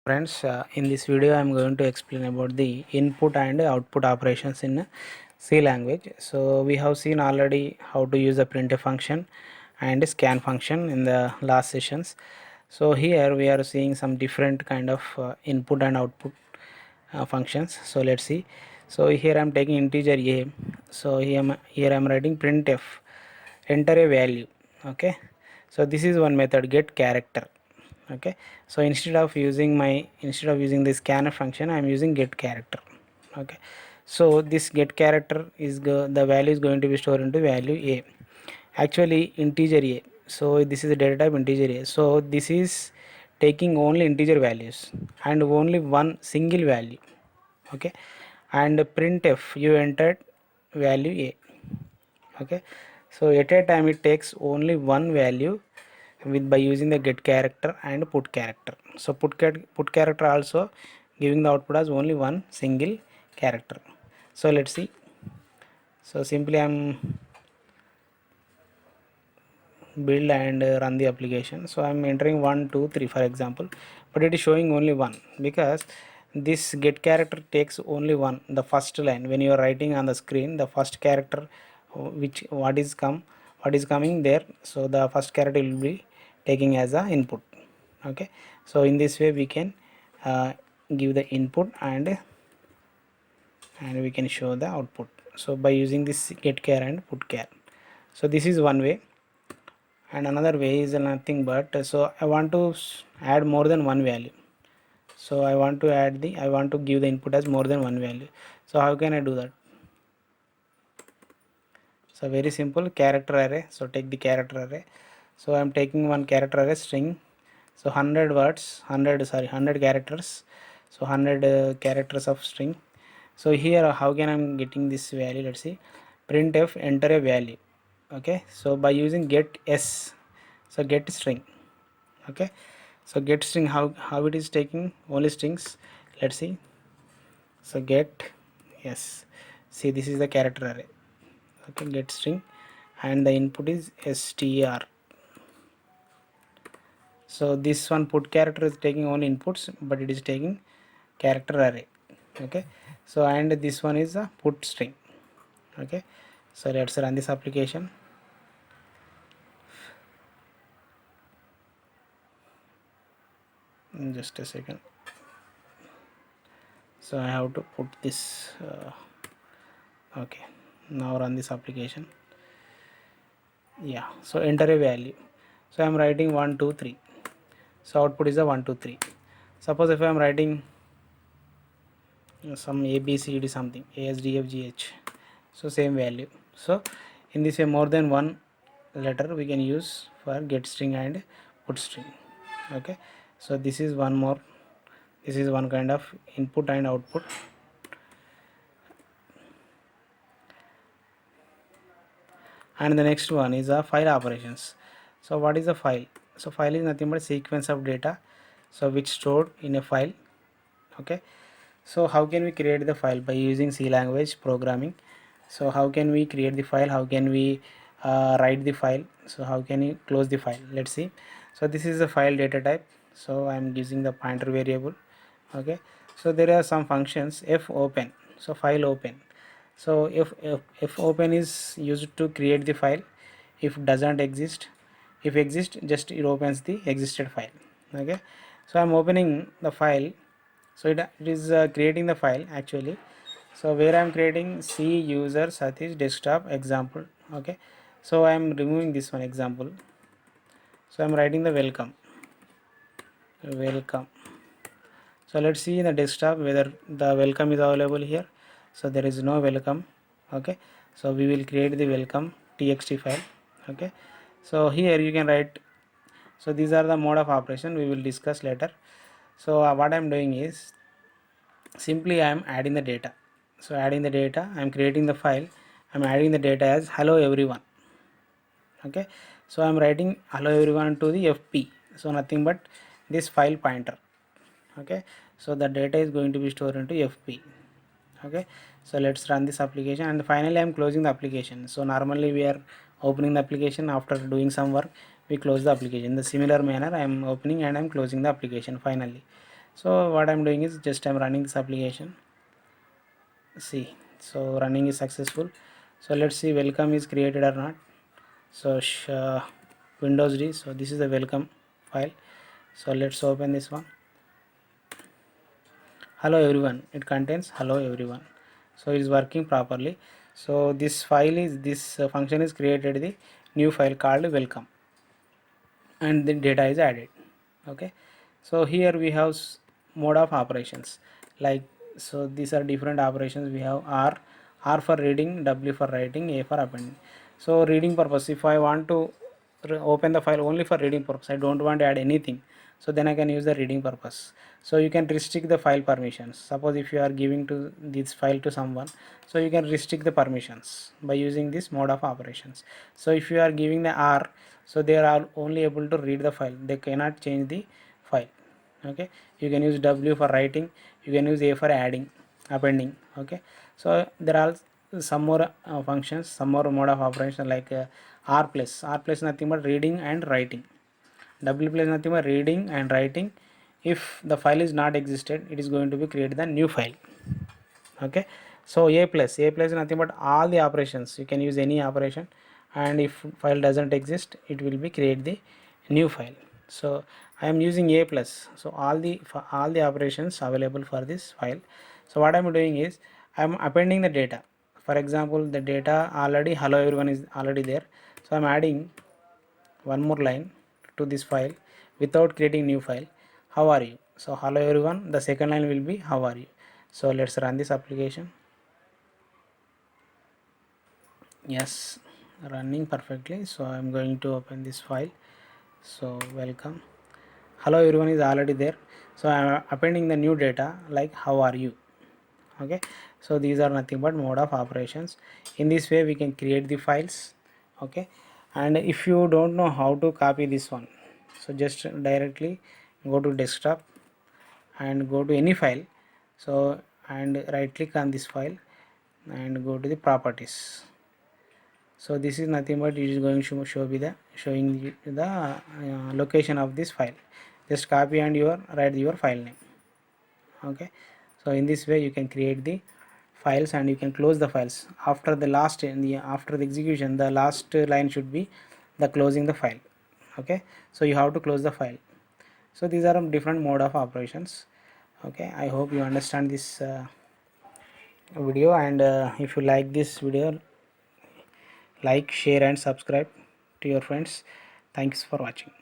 Friends, in this video I am going to explain about the input and output operations in C language. So we have seen already how to use the printf function and scan function in the last sessions. So here we are seeing some different kind of input and output functions. So let's see. So here I am taking integer a. So here I am writing printf, enter a value. Okay, so this is one method, get character. Okay, so instead of using the scanner function, I am using get character. Okay, so this get character is the value is going to be stored into value a, actually integer a. So this is the data type integer a, so this is taking only integer values and only one single value. Okay, and printf you entered value a. Okay, so at a time it takes only one value with by using the get character and put character. So put character also giving the output as only one single character. So let's see. So simply I'm build and run the application. So I'm entering 1 2 3 for example, but it is showing only one because this get character takes only one, the first line when you are writing on the screen, the first character which what is coming there, so the first character will be taking as a input. Okay, so in this way we can give the input and we can show the output. So by using this get char and put char, so this is one way. And another way is nothing but, so I want to add more than one value. So I want to give the input as more than one value. So how can I do that? So very simple, character array. So take the character array. So I am taking one character array string. So 100 words, 100 characters. So 100 characters of string. So here how can I am getting this value? Let's see. Printf enter a value. Okay, so by using get s, so get string. Okay, so get string, how it is taking only strings. Let's see. So get, yes, see this is the character array. Okay, get string and the input is str. So this one put character is taking only inputs, but it is taking character array. Okay, so and this one is a put string. Okay, so let's run this application. Just a second. So I have to put this okay, now run this application. Yeah, so enter a value. So I am writing 1 2 3. So output is a 1 2 3. Suppose if I am writing some a b c d something, a s d f g h, so same value. So in this way more than one letter we can use for get string and put string. Okay, so this is one more, this is one kind of input and output. And the next one is a file operations. So what is a file? So file is nothing but sequence of data, so which stored in a file. Okay, so how can we create the file? By using C language programming. So how can we create the file? How can we write the file? So how can you close the file? Let's see. So this is a file data type, so I'm using the pointer variable. Okay, so there are some functions, f open, so file open. So if open is used to create the file, if doesn't exist, if exist, just it opens the existed file. Okay, so I'm opening the file, so it is creating the file actually. So where I'm creating C user Satish desktop example. Okay, so I'm removing this one example. So I'm writing the welcome. So let's see in the desktop whether the welcome is available here. So there is no welcome. Okay, so we will create the welcome txt file. Okay, so here you can write. So these are the mode of operation we will discuss later. So what I'm doing is simply I am adding the data. So adding the data, I am creating the file, I am adding the data as hello everyone. Okay, so I am writing hello everyone to the fp, so nothing but this file pointer. Okay, so the data is going to be stored into fp. Okay, so let's run this application and finally I am closing the application. So normally we are opening the application, after doing some work we close the application. In the similar manner I am opening and I am closing the application finally. So what I'm doing is just I'm running this application. See, so running is successful. So let's see welcome is created or not. So Windows D. So this is the welcome file. So let's open this one. Hello everyone, it contains hello everyone. So it is working properly. So this file is this function is created the new file called welcome, and the data is added. Okay, so here we have mode of operations, like, so these are different operations. We have R for reading, W for writing, A for appending. So reading purpose, if I want to open the file only for reading purpose, I don't want to add anything, so then I can use the reading purpose. So you can restrict the file permissions. Suppose if you are giving to this file to someone, so you can restrict the permissions by using this mode of operations. So if you are giving the R, so they are only able to read the file, they cannot change the file. Okay, you can use W for writing, you can use A for adding, appending. Okay, so there are some more functions, some more mode of operation, like R plus nothing but reading and writing. W plus nothing but reading and writing. If the file is not existed, it is going to be create the new file. Okay, so A plus nothing but all the operations, you can use any operation, and if file doesn't exist, it will be create the new file. So I am using A plus, so all the operations available for this file. So what I am doing is I am appending the data. For example, the data already hello everyone is already there, so I am adding one more line to this file without creating new file. How are you? So hello everyone, the second line will be how are you. So let's run this application. Yes, running perfectly. So I'm going to open this file. So welcome, hello everyone is already there. So I'm appending the new data like how are you. Okay, so these are nothing but mode of operations. In this way we can create the files. Okay, and if you don't know how to copy this one, so just directly go to desktop and go to any file. So and right click on this file and go to the properties. So this is nothing but it is going to show be the showing the location of this file. Just copy and write your file name. Okay, so in this way you can create the files and you can close the files. After the last after the execution, the last line should be the closing the file. Okay, so you have to close the file. So these are different mode of operations. Okay, I hope you understand this video, and if you like this video, like, share and subscribe to your friends. Thanks for watching.